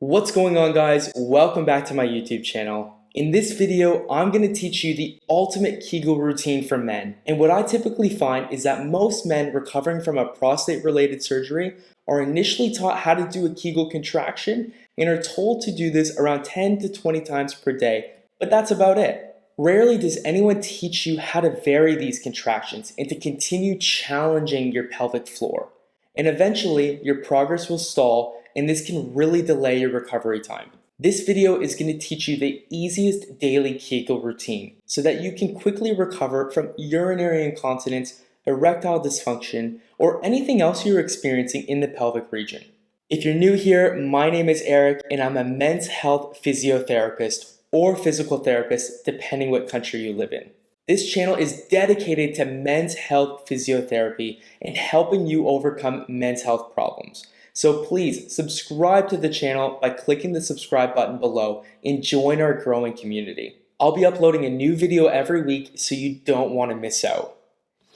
What's going on, guys? Welcome back to my YouTube channel. In this video, I'm going to teach you the ultimate Kegel routine for men. And what I typically find is that most men recovering from a prostate-related surgery are initially taught how to do a Kegel contraction and are told to do this around 10 to 20 times per day, but that's about it. Rarely does anyone teach you how to vary these contractions and to continue challenging your pelvic floor. And eventually, your progress will stall, and this can really delay your recovery time. This video is going to teach you the easiest daily Kegel routine so that you can quickly recover from urinary incontinence, erectile dysfunction, or anything else you're experiencing in the pelvic region. If you're new here, my name is Eric, and I'm a men's health physiotherapist or physical therapist, depending what country you live in. This channel is dedicated to men's health physiotherapy and helping you overcome men's health problems. So please subscribe to the channel by clicking the subscribe button below and join our growing community. I'll be uploading a new video every week, so you don't want to miss out.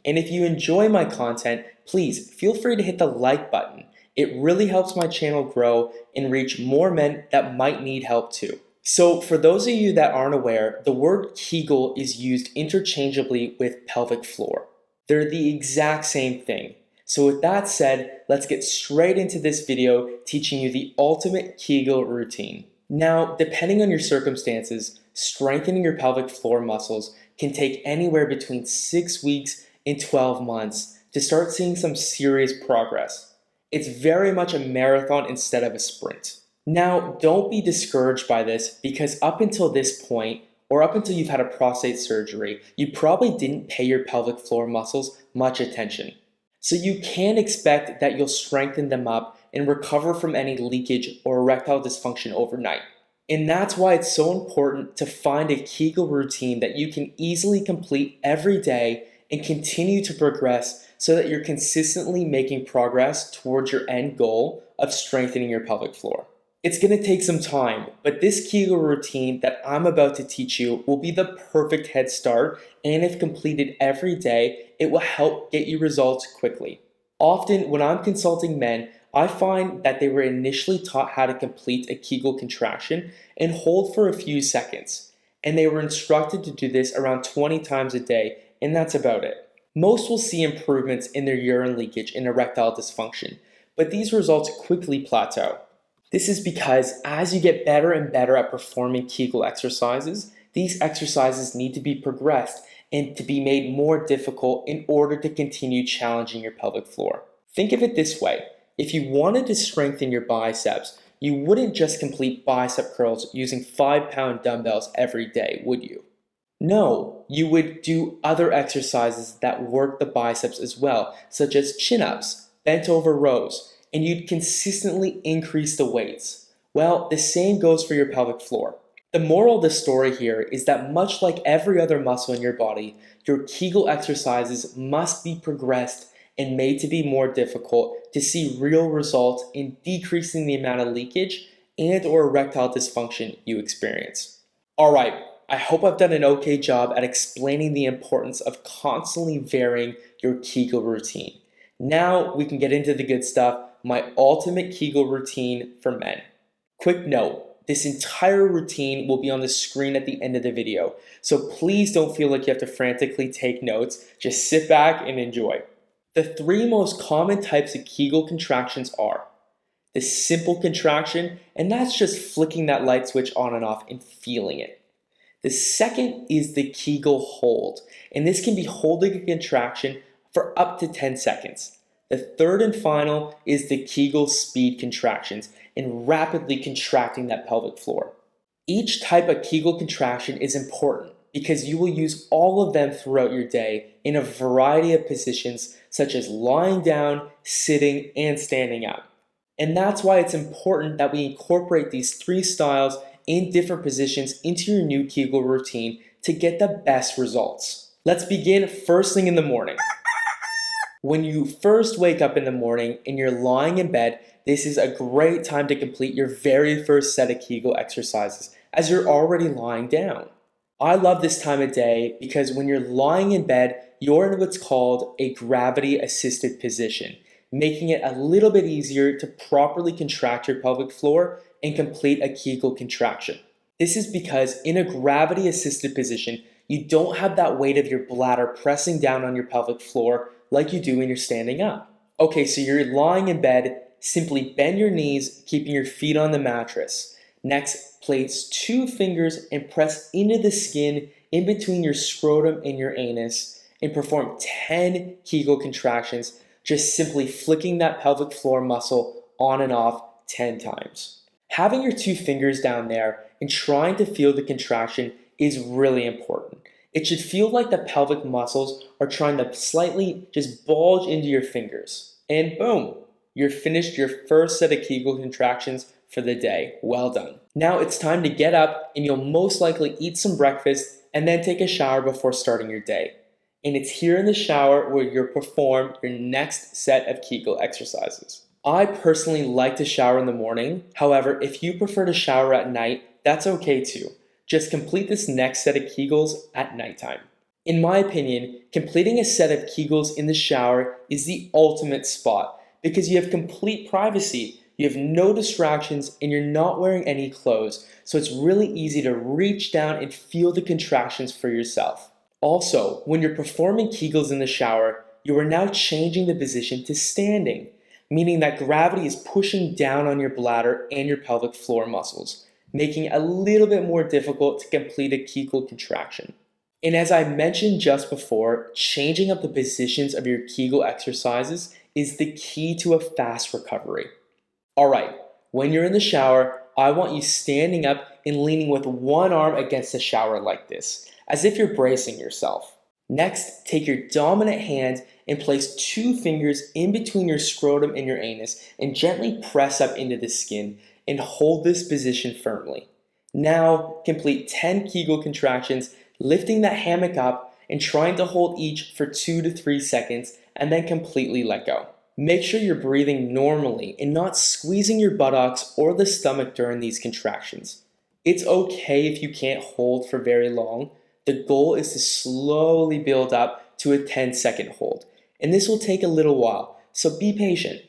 And if you enjoy my content, please feel free to hit the like button. It really helps my channel grow and reach more men that might need help too. So for those of you that aren't aware, the word Kegel is used interchangeably with pelvic floor. They're the exact same thing. So with that said, let's get straight into this video teaching you the ultimate Kegel routine. Now, depending on your circumstances, strengthening your pelvic floor muscles can take anywhere between 6 weeks and 12 months to start seeing some serious progress. It's very much a marathon instead of a sprint. Now, don't be discouraged by this, because up until this point, or up until you've had a prostate surgery, you probably didn't pay your pelvic floor muscles much attention. So you can expect that you'll strengthen them up and recover from any leakage or erectile dysfunction overnight. And that's why it's so important to find a Kegel routine that you can easily complete every day and continue to progress so that you're consistently making progress towards your end goal of strengthening your pelvic floor. It's going to take some time, but this Kegel routine that I'm about to teach you will be the perfect head start, and if completed every day, it will help get you results quickly. Often, when I'm consulting men, I find that they were initially taught how to complete a Kegel contraction and hold for a few seconds, and they were instructed to do this around 20 times a day, and that's about it. Most will see improvements in their urine leakage and erectile dysfunction, but these results quickly plateau. This is because as you get better and better at performing Kegel exercises, these exercises need to be progressed and to be made more difficult in order to continue challenging your pelvic floor. Think of it this way: if you wanted to strengthen your biceps, you wouldn't just complete bicep curls using 5-pound dumbbells every day, would you? No, you would do other exercises that work the biceps as well, such as chin-ups, bent over rows, and you'd consistently increase the weights. Well, the same goes for your pelvic floor. The moral of the story here is that much like every other muscle in your body, your Kegel exercises must be progressed and made to be more difficult to see real results in decreasing the amount of leakage and or erectile dysfunction you experience. Alright, I hope I've done an okay job at explaining the importance of constantly varying your Kegel routine. Now we can get into the good stuff: my ultimate Kegel routine for men. Quick note, this entire routine will be on the screen at the end of the video, so please don't feel like you have to frantically take notes. Just sit back and enjoy. The 3 most common types of Kegel contractions are the simple contraction, and that's just flicking that light switch on and off and feeling it. The second is the Kegel hold, and this can be holding a contraction for up to 10 seconds. The third and final is the Kegel speed contractions and rapidly contracting that pelvic floor. Each type of Kegel contraction is important because you will use all of them throughout your day in a variety of positions, such as lying down, sitting, and standing up. And that's why it's important that we incorporate these 3 styles in different positions into your new Kegel routine to get the best results. Let's begin first thing in the morning. When you first wake up in the morning and you're lying in bed, this is a great time to complete your very first set of Kegel exercises, as you're already lying down. I love this time of day because when you're lying in bed, you're in what's called a gravity-assisted position, making it a little bit easier to properly contract your pelvic floor and complete a Kegel contraction. This is because in a gravity-assisted position, you don't have that weight of your bladder pressing down on your pelvic floor like you do when you're standing up. Okay, so you're lying in bed, simply bend your knees, keeping your feet on the mattress. Next, place 2 fingers and press into the skin in between your scrotum and your anus and perform 10 Kegel contractions, just simply flicking that pelvic floor muscle on and off 10 times. Having your 2 fingers down there and trying to feel the contraction is really important. It should feel like the pelvic muscles are trying to slightly just bulge into your fingers. And boom, you're finished your first set of Kegel contractions for the day. Well done. Now it's time to get up and you'll most likely eat some breakfast and then take a shower before starting your day. And it's here in the shower where you'll perform your next set of Kegel exercises. I personally like to shower in the morning. However, if you prefer to shower at night, that's okay too. Just complete this next set of Kegels at nighttime. In my opinion, completing a set of Kegels in the shower is the ultimate spot because you have complete privacy, you have no distractions, and you're not wearing any clothes, so it's really easy to reach down and feel the contractions for yourself. Also, when you're performing Kegels in the shower, you are now changing the position to standing, meaning that gravity is pushing down on your bladder and your pelvic floor muscles, making it a little bit more difficult to complete a Kegel contraction. And as I mentioned just before, changing up the positions of your Kegel exercises is the key to a fast recovery. Alright, when you're in the shower, I want you standing up and leaning with one arm against the shower like this, as if you're bracing yourself. Next, take your dominant hand and place 2 fingers in between your scrotum and your anus and gently press up into the skin and hold this position firmly. Now, complete 10 Kegel contractions, lifting that hammock up and trying to hold each for 2 to 3 seconds and then completely let go. Make sure you're breathing normally and not squeezing your buttocks or the stomach during these contractions. It's okay if you can't hold for very long. The goal is to slowly build up to a 10-second hold, and this will take a little while, so be patient.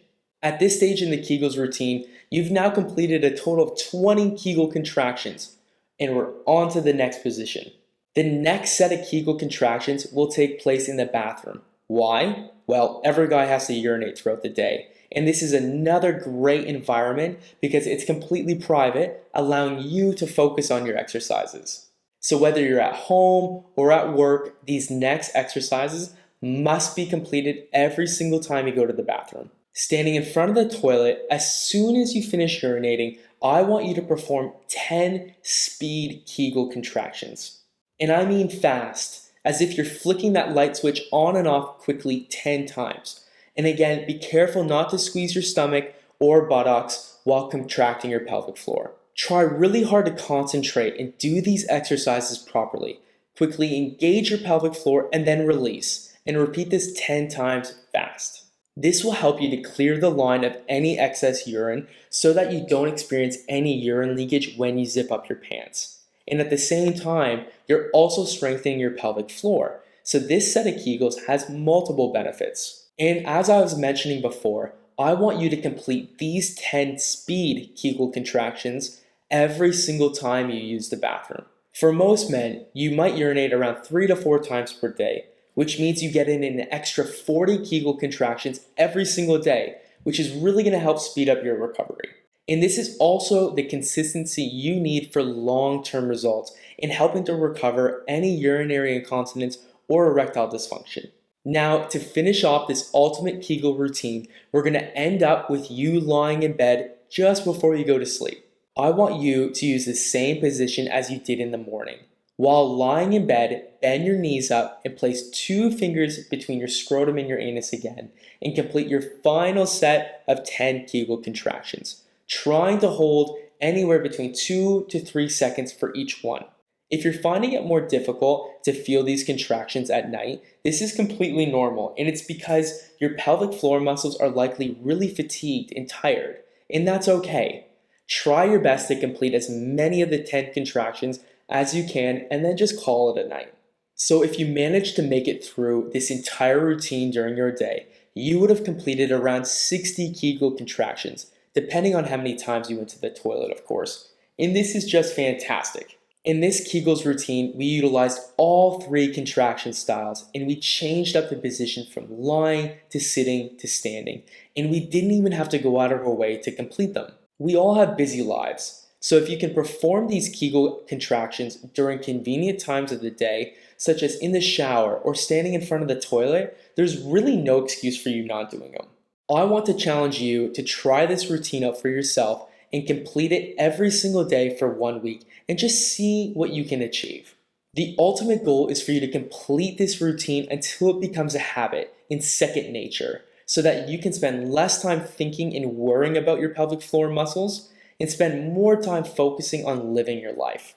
At this stage in the Kegels routine, you've now completed a total of 20 Kegel contractions, and we're on to the next position. The next set of Kegel contractions will take place in the bathroom. Why? Well, every guy has to urinate throughout the day, and this is another great environment because it's completely private, allowing you to focus on your exercises. So whether you're at home or at work, these next exercises must be completed every single time you go to the bathroom. Standing in front of the toilet, as soon as you finish urinating, I want you to perform 10 speed Kegel contractions. And I mean fast, as if you're flicking that light switch on and off quickly 10 times. And again, be careful not to squeeze your stomach or buttocks while contracting your pelvic floor. Try really hard to concentrate and do these exercises properly. Quickly engage your pelvic floor and then release, and repeat this 10 times fast. This will help you to clear the line of any excess urine so that you don't experience any urine leakage when you zip up your pants. And at the same time, you're also strengthening your pelvic floor. So this set of Kegels has multiple benefits. And as I was mentioning before, I want you to complete these 10 speed Kegel contractions every single time you use the bathroom. For most men, you might urinate around 3 to 4 times per day, which means you get in an extra 40 Kegel contractions every single day, which is really going to help speed up your recovery. And this is also the consistency you need for long-term results in helping to recover any urinary incontinence or erectile dysfunction. Now, to finish off this ultimate Kegel routine, we're going to end up with you lying in bed just before you go to sleep. I want you to use the same position as you did in the morning. While lying in bed, bend your knees up and place 2 fingers between your scrotum and your anus again, and complete your final set of 10 Kegel contractions, trying to hold anywhere between 2 to 3 seconds for each one. If you're finding it more difficult to feel these contractions at night, this is completely normal, and it's because your pelvic floor muscles are likely really fatigued and tired, and that's okay. Try your best to complete as many of the 10 contractions as you can and then just call it a night. So if you manage to make it through this entire routine during your day, you would have completed around 60 Kegel contractions, depending on how many times you went to the toilet, of course. And this is just fantastic. In this Kegels routine, we utilized all 3 contraction styles and we changed up the position from lying to sitting to standing. And we didn't even have to go out of our way to complete them. We all have busy lives, so if you can perform these Kegel contractions during convenient times of the day, such as in the shower or standing in front of the toilet, there's really no excuse for you not doing them. I want to challenge you to try this routine out for yourself and complete it every single day for 1 week and just see what you can achieve. The ultimate goal is for you to complete this routine until it becomes a habit and second nature, so that you can spend less time thinking and worrying about your pelvic floor muscles and spend more time focusing on living your life.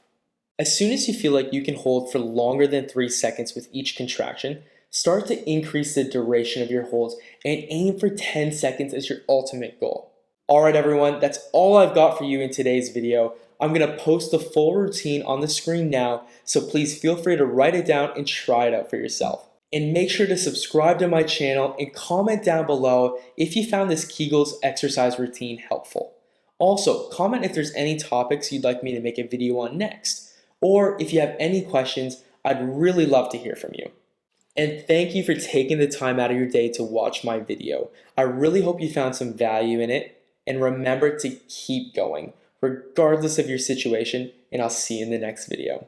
As soon as you feel like you can hold for longer than 3 seconds with each contraction, start to increase the duration of your holds and aim for 10 seconds as your ultimate goal. Alright everyone, that's all I've got for you in today's video. I'm going to post the full routine on the screen now, so please feel free to write it down and try it out for yourself. And make sure to subscribe to my channel and comment down below if you found this Kegels exercise routine helpful. Also, comment if there's any topics you'd like me to make a video on next, or if you have any questions, I'd really love to hear from you. And thank you for taking the time out of your day to watch my video. I really hope you found some value in it, and remember to keep going, regardless of your situation, and I'll see you in the next video.